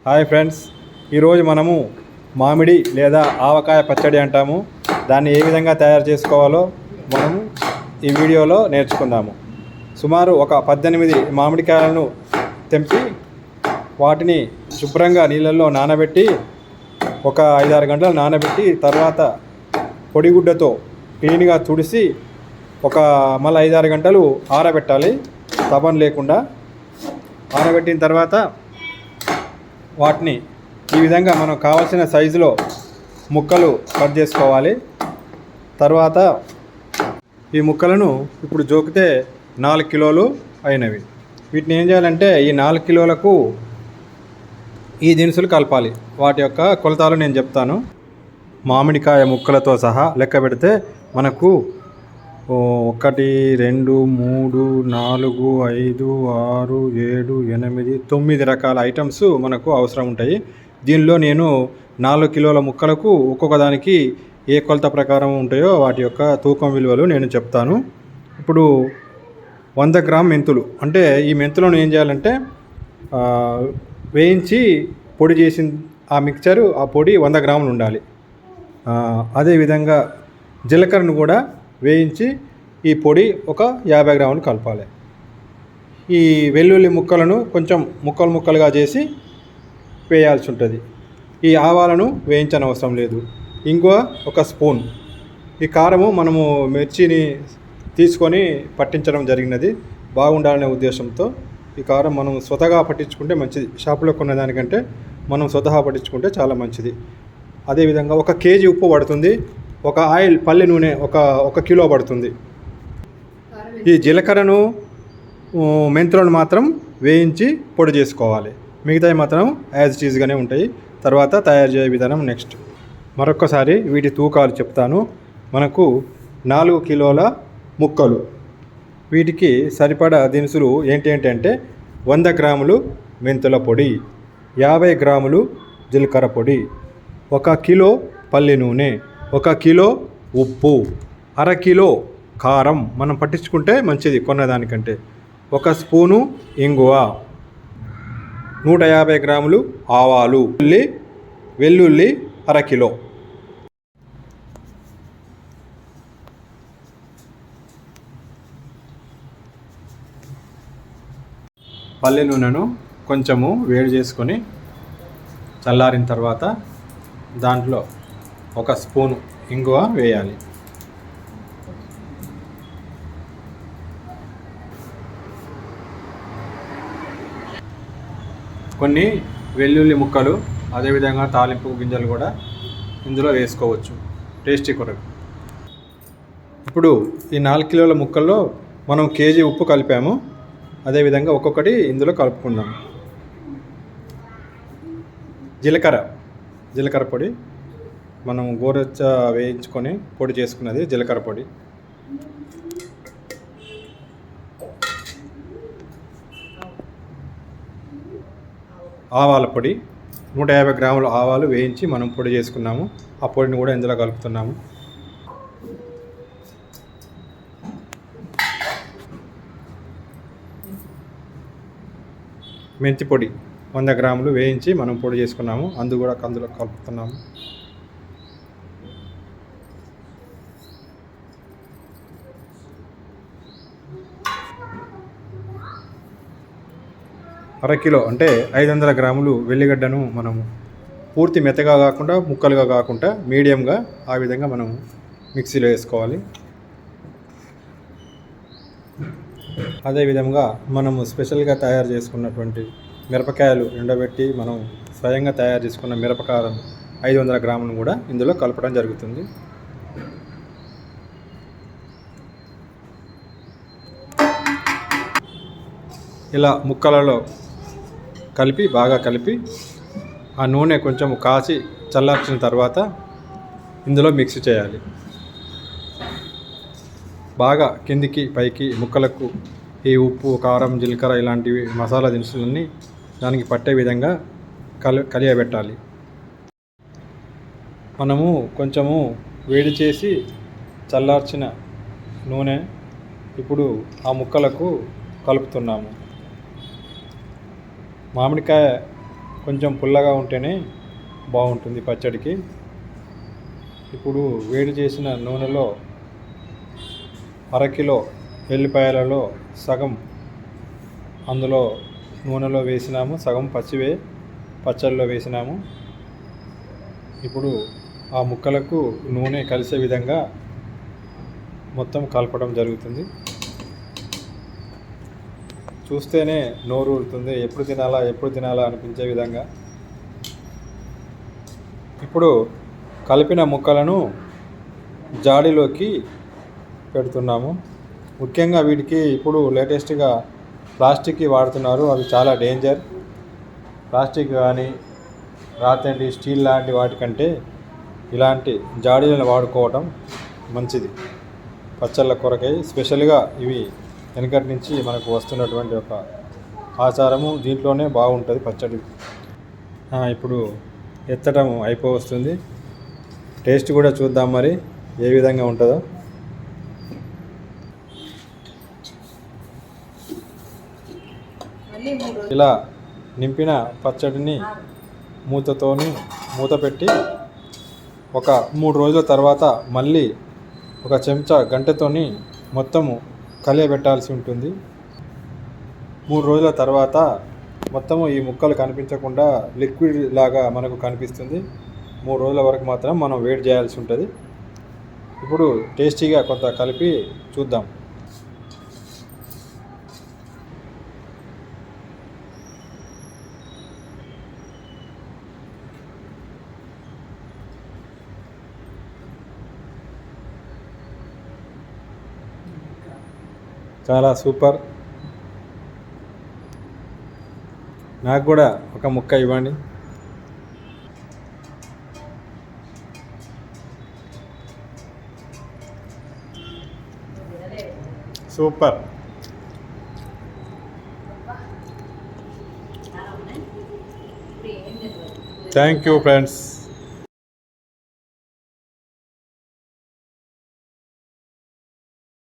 Hi friends, ఈరోజు మనము మామిడి లేదా ఆవకాయ పచ్చడి అంటాము. దాన్ని ఏ విధంగా తయారు చేసుకోవాలో మనము ఈ వీడియోలో నేర్చుకుందాము. సుమారు ఒక 18 మామిడికాయలను తెంపి వాటిని శుభ్రంగా నీళ్ళల్లో నానబెట్టి ఒక 5-6 గంటలు నానబెట్టి తర్వాత పొడిగుడ్డతో క్లీన్గా తుడిసి మళ్ళీ 5-6 గంటలు ఆరబెట్టాలి. తపన లేకుండా ఆరబెట్టిన తర్వాత వాటిని ఈ విధంగా మనం కావాల్సిన సైజులో ముక్కలు కట్ చేసుకోవాలి. తర్వాత ఈ ముక్కలను ఇప్పుడు జోకితే 4 కిలోలు అయినవి. వీటిని ఏం చేయాలంటే ఈ 4 కిలోలకు ఈ దినుసులు కలపాలి. వాటి యొక్క కొలతలు నేను చెప్తాను. మామిడికాయ ముక్కలతో సహా లెక్క పెడితే మనకు 1 2 3 4 5 6 7 8 9 రకాల ఐటమ్స్ మనకు అవసరం ఉంటాయి. దీనిలో నేను 4 కిలోల ముక్కలకు ఒక్కొక్క దానికి ఏ కొలత ప్రకారం ఉంటాయో వాటి యొక్క తూకం విలువలు నేను చెప్తాను. ఇప్పుడు 100 గ్రామ్ మెంతులు, అంటే ఈ మెంతులను ఏం చేయాలంటే వేయించి పొడి చేసిన ఆ మిక్చరు, ఆ పొడి 100 గ్రాములు ఉండాలి. అదేవిధంగా జీలకర్రను కూడా వేయించి ఈ పొడి ఒక 50 గ్రాములు కలపాలి. ఈ వెల్లుల్లి ముక్కలను కొంచెం ముక్కలుగా చేసి వేయాల్సి ఉంటుంది. ఈ ఆవాలను వేయించని అవసరం లేదు. ఇంకో 1 స్పూన్. ఈ కారము మనము మిర్చిని తీసుకొని పట్టించడం జరిగినది, బాగుండాలనే ఉద్దేశంతో. ఈ కారం మనం స్వతహాగా పట్టించుకుంటే మంచిది. షాపులో కొన్న దానికంటే మనం స్వతహా పట్టించుకుంటే చాలా మంచిది. అదేవిధంగా 1 కేజీ ఉప్పు పడుతుంది. ఒక ఆయిల్ పల్లి నూనె 1 కిలో పడుతుంది. ఈ జీలకర్రను మెంతులను మాత్రం వేయించి పొడి చేసుకోవాలి. మిగతావి మాత్రం యాజ్ ఇట్ ఈజ్గానే ఉంటాయి. తర్వాత తయారు చేసే విధానం నెక్స్ట్. మరొకసారి వీటి తూకాలు చెప్తాను. మనకు 4 కిలోల ముక్కలు, వీటికి సరిపడా దినుసులు ఏంటంటే 100 గ్రాములు మెంతుల పొడి, 50 గ్రాములు జీలకర్ర పొడి, 1 కిలో పల్లి నూనె, 1 కిలో ఉప్పు, 1/2 కిలో కారం మనం పట్టించుకుంటే మంచిది కొన్నదానికంటే, 1 స్పూను ఇంగువ, 150 గ్రాములు ఆవాలు, వెల్లుల్లి 1/2 కిలో. పల్లి నూనెను కొంచెము వేడి చేసుకొని చల్లారిన తర్వాత దాంట్లో 1 స్పూను ఇంగువ వేయాలి. కొన్ని వెల్లుల్లి ముక్కలు, అదేవిధంగా తాలింపు గింజలు కూడా ఇందులో వేసుకోవచ్చు టేస్టీ కొరకు. ఇప్పుడు ఈ 4 కిలోల ముక్కల్లో మనం కేజీ ఉప్పు కలిపాము. అదేవిధంగా ఒక్కొక్కటి ఇందులో కలుపుకుందాం. జీలకర్ర పొడి, మనం గోరెచ్చ వేయించుకొని పొడి చేసుకున్నది జీలకర్ర పొడి. ఆవాల పొడి 150 గ్రాముల ఆవాలు వేయించి మనం పొడి చేసుకున్నాము. ఆ పొడిని కూడా ఇందులో కలుపుతున్నాము. మెంతి పొడి 100 గ్రాములు వేయించి మనం పొడి చేసుకున్నాము, అందులో కలుపుతున్నాము. అరకిలో అంటే 500 గ్రాములు వెల్లిగడ్డను మనము పూర్తి మెత్తగా కాకుండా ముక్కలుగా కాకుండా మీడియంగా ఆ విధంగా మనం మిక్సీలో వేసుకోవాలి. అదేవిధంగా మనము స్పెషల్గా తయారు చేసుకున్నటువంటి మిరపకాయలు ఎండబెట్టి మనం స్వయంగా తయారు చేసుకున్న మిరపకారం 500 గ్రాములను కూడా ఇందులో కలపడం జరుగుతుంది. ఇలా ముక్కలలో బాగా కలిపి ఆ నూనె కొంచెం కాచి చల్లార్చిన తర్వాత ఇందులో మిక్స్ చేయాలి. బాగా కిందికి పైకి ముక్కలకు ఈ ఉప్పు, కారం, జీలకర్ర ఇలాంటివి మసాలా దినుసులన్నీ దానికి పట్టే విధంగా కలియబెట్టాలి. మనము కొంచెము వేడి చేసి చల్లార్చిన నూనె ఇప్పుడు ఆ ముక్కలకు కలుపుతున్నాము. మామిడికాయ కొంచెం పుల్లగా ఉంటేనే బాగుంటుంది పచ్చడికి. ఇప్పుడు వేడి చేసిన నూనెలో అరకిలో ఎల్లిపాయలలో సగం అందులో నూనెలో వేసినాము, సగం పచ్చళ్ళలో వేసినాము. ఇప్పుడు ఆ ముక్కలకు నూనె కలిసే విధంగా మొత్తం కలపడం జరుగుతుంది. చూస్తేనే నోరు ఊరుతుంది, ఎప్పుడు తినాలా అనిపించే విధంగా. ఇప్పుడు కలిపిన ముక్కలను జాడీలోకి పెడుతున్నాము. ముఖ్యంగా వీటికి ఇప్పుడు లేటెస్ట్గా ప్లాస్టిక్ వాడుతున్నారు, అవి చాలా డేంజర్. ప్లాస్టిక్ కానీ రాతండి స్టీల్ లాంటి వాటికంటే ఇలాంటి జాడీలను వాడుకోవటం మంచిది పచ్చళ్ళ కొరకై. స్పెషల్గా ఇవి వెనకటి నుంచి మనకు వస్తున్నటువంటి ఒక ఆచారము, దీంట్లోనే బాగుంటుంది పచ్చడి. ఇప్పుడు ఎత్తడం అయిపోవస్తుంది. టేస్ట్ కూడా చూద్దాం మరి ఏ విధంగా ఉంటుందో. ఇలా నింపిన పచ్చడిని మూత పెట్టి ఒక 3 రోజుల తర్వాత మళ్ళీ ఒక చెంచా గంటెతోని మొత్తము కలియబెట్టాల్సి ఉంటుంది. 3 రోజుల తర్వాత మొత్తము ఈ ముక్కలు కనిపించకుండా లిక్విడ్ లాగా మనకు కనిపిస్తుంది. 3 రోజుల వరకు మాత్రం మనం వెయిట్ చేయాల్సి ఉంటుంది. ఇప్పుడు టేస్టీగా కొంత కలిపి చూద్దాం. చాలా సూపర్. నాకు కూడా ఒక ముక్క ఇవ్వండి. సూపర్. Thank you friends.